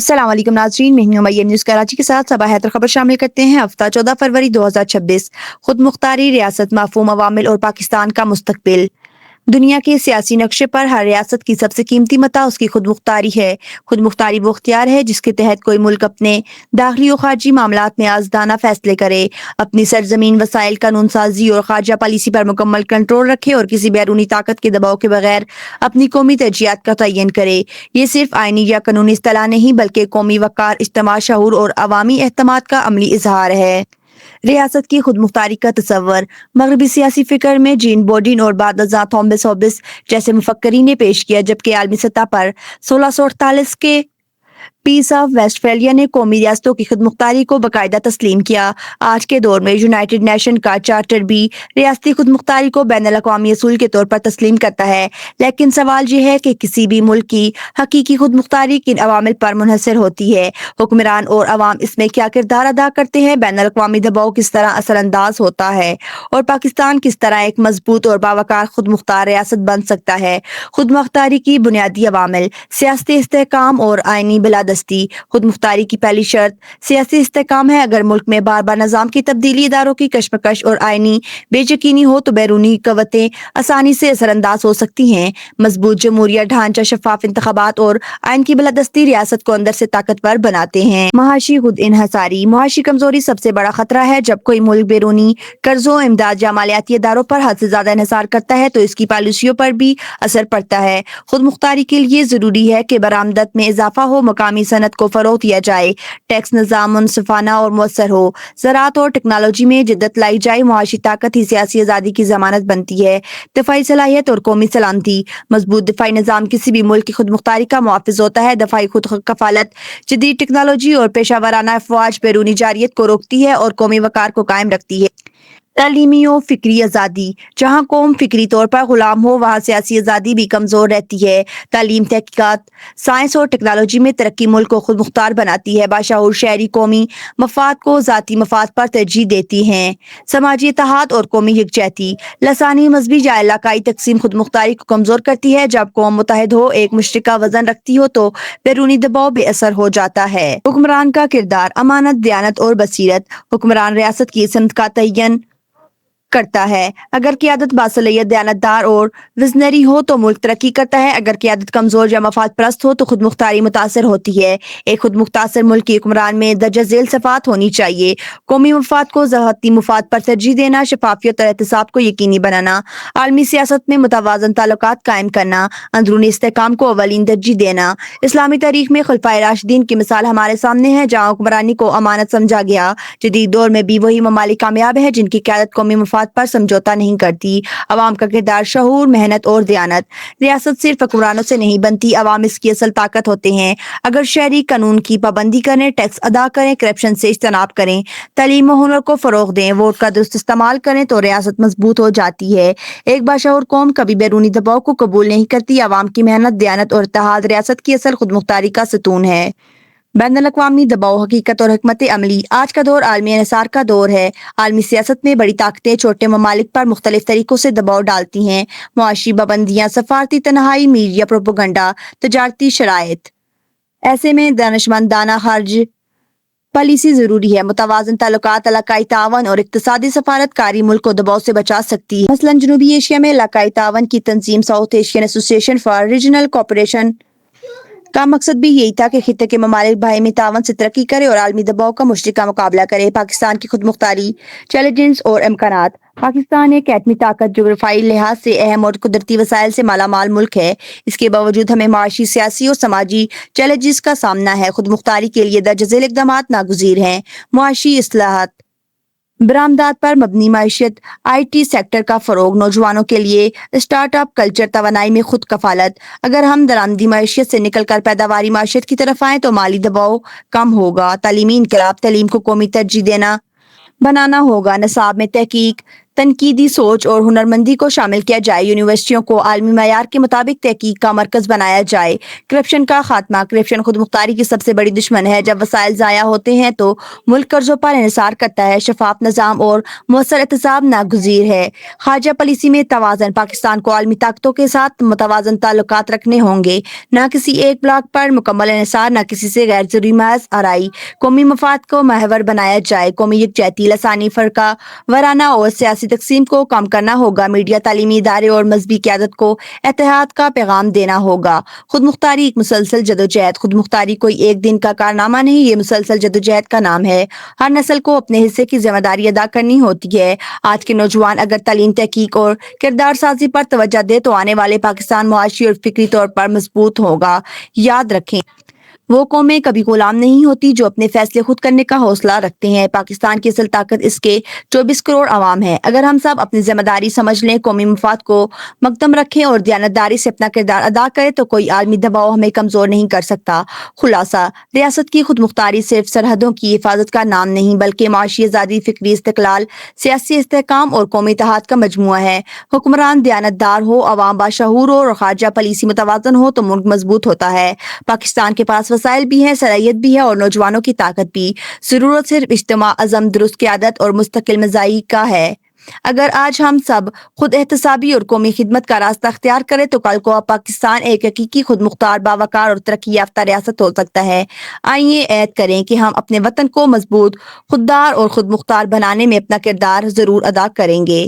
अस्सलाम वालेकुम नाज़रीन, मैं हूं मरियम न्यूज़ कराची के साथ सबा हैदर खबर शामिल करते हैं। हफ्ता 14 फरवरी 2026। खुद मुख्तारी रियासत मफहूम अवामिल और पाकिस्तान का मुस्तकबिल। दुनिया के सियासी नक्शे पर हर रियासत की सबसे कीमती मता उसकी खुद मुख्तारी है। खुद मुख्तारी वो इख्तियार है जिसके तहत कोई मुल्क अपने दाखिली और खारजी मामलात में आज़दाना फैसले करे, अपनी सरजमीन वसाइल कानून साजी और खारजा पॉलिसी पर मुकम्मल कंट्रोल रखे और किसी बैरूनी ताकत के दबाव के बगैर अपनी कौमी तरजीहात का तयन करे। ये सिर्फ आइनी या कानूनी इस्तेलाह नहीं बल्कि कौमी वक़ार, इज्तिमा, शऊर और अवामी एहतमाद का अमली इजहार है। रियासत की खुद मुख्तारी का तस्वर मगरबी सियासी फिक्र में जीन बोडीन और बाद थॉमस हॉब्बिस जैसे मुफक्करीन ने पेश किया, जबकि आलमी सतह पर 1648 के पीस ऑफ वेस्टफेलिया ने कौमी रियासतों की खुद मुख्तारी को बाकायदा तस्लीम किया। आज के दौर में यूनाइटेड नेशन का चार्टर भी रियासती खुद मुख्तारी को बैनुल अक़वामी असूल के तौर पर तस्लीम करता है, लेकिन सवाल यह है कि किसी भी मुल्क की हकीकी खुद मुख्तारी किन अवामिल पर मुनहसर होती है, हुक्मरान और अवाम इसमें क्या किरदार अदा करते हैं, बैनुल अक़वामी दबाव किस तरह असरअंदाज होता है और पाकिस्तान किस तरह एक मजबूत और बावकार खुद मुख्तार रियासत बन सकता है। खुद मुख्तारी की बुनियादी अवामिल सियासती इस्तेहकाम और आइनी बिलादस्ती। खुद मुख्तारी की पहली शर्त सियासी इस्तेहकाम है। अगर मुल्क में बार बार निज़ाम की तब्दीली, इदारों की कशमकश और आइनी बेयकीनी हो तो बैरूनी कवतें आसानी से असरअंदाज हो सकती हैं। मजबूत जमहूरिया ढांचा, शफाफ इंतखाबात और आइन की बिलादस्ती रियासत को अंदर से ताकतवर बनाते हैं। महाशी खुद इन्हसारी। मुआशी कमजोरी सबसे बड़ा खतरा है। जब कोई मुल्क बैरूनी कर्जों, इमदाद या मालियाती इदारों पर हद से ज्यादा इन्हसार करता है तो इसकी पॉलिसियों पर भी असर पड़ता है। खुद मुख्तारी के लिए जरूरी है कि बरामदत में इजाफा हो, मकामी सनत को फरोग दिया जाए, टैक्स निज़ाम मुनसिफाना और मुअस्सर हो, ज़राअत और टेक्नोलॉजी में जिद्दत लाई जाए। मुआशी ताकत ही सियासी आज़ादी की जमानत बनती है। दफाई सलाहियत और कौमी सलामती। मजबूत दफाई निज़ाम किसी भी मुल्क की खुद मुख्तारी का मुआफ़िज़ होता है। दफाई खुद कफालत जदीद टेक्नोलॉजी और पेशावराना अफवाज बैरूनी जारियत को रोकती है और कौमी वक़ार को कायम रखती है। तालीमी और फिक्री आज़ादी। जहाँ कौम फिक्री तौर पर गुलाम हो वहाँ सियासी आज़ादी भी कमज़ोर रहती है। तालीम, तहकीकात, साइंस और टेक्नोलॉजी में तरक्की मुल्क को खुद मुख्तार बनाती है। बाशऊर शहरी कौमी मफाद को ज़ाती मफाद पर तरजीह देती हैं। समाजी इत्तेहाद और कौमी यकजहती। लसानी, मजहबी या इलाकाई तकसीम खुद मुख्तारी को कमज़ोर करती है। जब कौम मुतहद हो, एक मुश्तरका वज़न रखती हो तो बैरूनी दबाव बेअसर हो जाता है। हुक्मरान का किरदार अमानत, दयानत और बसीरत। हुक्मरान रियासत की समत का तयन करता है। अगर क़यादत बासलियत, दयानतदार और विजनरी हो तो मुल्क तरक्की करता है। अगर क़यादत कमजोर या मफाद परस्त हो तो खुद मुख्तारी मुतासर होती है। एक खुद मुख्तासर मुल्क की हुक्मरान में दर्जा झेल सफात होनी चाहिए। कौमी मफाद को ज़ाती मुफाद पर तरजीह देना, शफाफियत और एहतसाब को यकीनी बनाना, आलमी सियासत में मुतवाज़न ताल्लुकात कायम करना, अंदरूनी इस्तेहकाम को अवलीन तरजीह देना। इस्लामी तारीख में खुलफाए राशिदीन की मिसाल हमारे सामने है, जहाँ हुक्मरानी को अमानत समझा गया। जदीद दौर में भी वही ममालिक कामयाब है जिनकी क़यादत कौमी मफाद पर समझौता नहीं करती। अवाम का किरदार शऊर, मेहनत और दयानत। रियासत सिर्फ हुक्मरानों से नहीं बनती, अवाम इसकी असल ताकत होते हैं। अगर शहरी कानून की पाबंदी करें, टैक्स अदा करें, करप्शन से इज्तनाब करें, तालीम और हुनर को फरोग दें, वोट का दुरुस्त इस्तेमाल करें तो रियासत मजबूत हो जाती है। एक बाशऊर कौम कभी बैरूनी दबाव को कबूल नहीं करती। अवाम की मेहनत, दयानत और इत्तेहाद रियासत की असल खुद मुख्तारी का सतून है। बैनुल अक़वामी दबाव, हकीकत और हिकमत अमली। आज का दौर आलमी इन्हिसार का दौर है। आलमी सियासत में बड़ी ताकतें छोटे ममालिक पर मुख्तलिफ तरीकों से दबाव डालती हैं। मुआशी पाबंदियां, सफारती तन्हाई, मीडिया प्रोपोगंडा, तजारती शराइत। ऐसे में दानिशमंदाना खर्च पॉलिसी जरूरी है। मुतवाज़न ताल्लुकात, इलाकाई तावन और इक्तिसादी सफारतकारी मुल्क को दबाव से बचा सकती है। मसलन जनूबी एशिया में इलाकाई तावन की तंजीम South Asian Association for Regional Cooperation का मकसद भी यही था कि खित्ते के ममालिक बाहिमी तावन से तरक्की करे और आलमी दबाव का मुश्तरका मुकाबला करे। पाकिस्तान की खुद मुख्तारी, चैलेंजेस और इम्कानात। पाकिस्तान एक एटमी ताकत, जोग्राफियाई लिहाज से अहम और कुदरती वसाइल से मालामाल मुल्क है। इसके बावजूद हमें माशी, सियासी और समाजी चैलेंजेस का सामना है। खुद मुख्तारी के लिए दर्ज झेल इक़दामात नागुज़ीर हैं। मुआशी इस्लाहात, बरामदात पर मबनी माइशत, IT सेक्टर का फरोग, नौजवानों के लिए स्टार्टअप कल्चर, तवानाई में खुद कफालत। अगर हम दरामदी माइशत से निकल कर पैदावारी माइशत की तरफ आए तो माली दबाव कम होगा। तालीमी इनकलाब, तालीम को कौमी तरजीह देना बनाना होगा। निसाब में तहकीक, تنقیدی سوچ اور ہنرمندی کو شامل کیا جائے، یونیورسٹیوں کو عالمی معیار کے مطابق تحقیق کا مرکز بنایا جائے، کرپشن کا خاتمہ۔ کرپشن خود مختاری کی سب سے بڑی دشمن ہے۔ جب وسائل ضائع ہوتے ہیں تو ملک قرضوں پر انحصار کرتا ہے۔ شفاف نظام اور مؤثر احتساب ناگزیر ہے۔ خارجہ پالیسی میں توازن: پاکستان کو عالمی طاقتوں کے ساتھ متوازن تعلقات رکھنے ہوں گے، نہ کسی ایک بلاک پر مکمل انحصار، نہ کسی سے غیر ضروری محض آرائی۔ قومی مفاد کو محور بنایا جائے، قومی یکجہتی، لسانی فرقہ وارانہ اور سیاسی تقسیم کو کم کرنا ہوگا۔ میڈیا، تعلیمی ادارے اور مذہبی قیادت کو اتحاد کا پیغام دینا ہوگا۔ خود مختاری ایک مسلسل جدوجہد: خود مختاری کوئی ایک دن کا کارنامہ نہیں، یہ مسلسل جدوجہد کا نام ہے۔ ہر نسل کو اپنے حصے کی ذمہ داری ادا کرنی ہوتی ہے۔ آج کے نوجوان اگر تعلیم، تحقیق اور کردار سازی پر توجہ دے تو آنے والے پاکستان معاشی اور فکری طور پر مضبوط ہوگا۔ یاد رکھیں، وہ قومیں کبھی غلام نہیں ہوتی جو اپنے فیصلے خود کرنے کا حوصلہ رکھتے ہیں۔ پاکستان کی اصل طاقت اس کے 24 کروڑ عوام ہے۔ اگر ہم سب اپنی ذمہ داری سمجھ لیں، قومی مفاد کو مقدم رکھیں اور دیانتداری سے اپنا کردار ادا کریں تو کوئی عالمی دباؤ ہمیں کمزور نہیں کر سکتا۔ خلاصہ: ریاست کی خود مختاری صرف سرحدوں کی حفاظت کا نام نہیں بلکہ معاشی آزادی، فکری استقلال، سیاسی استحکام اور قومی اتحاد کا مجموعہ ہے۔ حکمران دیانتدار ہو، عوام باشعور ہو اور خارجہ پالیسی متوازن ہو تو ملک مضبوط ہوتا ہے۔ پاکستان کے پاس وسائل بھی ہیں، صلاحیت بھی ہے اور نوجوانوں کی طاقت بھی۔ ضرورت صرف اجتماع، عزم، درست قیادت اور مستقل مزاحی کا ہے۔ اگر آج ہم سب خود احتسابی اور قومی خدمت کا راستہ اختیار کریں تو کل کو پاکستان ایک حقیقی خود مختار، باوقار اور ترقی یافتہ ریاست ہو سکتا ہے۔ آئیے عہد کریں کہ ہم اپنے وطن کو مضبوط، خوددار اور خود مختار بنانے میں اپنا کردار ضرور ادا کریں گے۔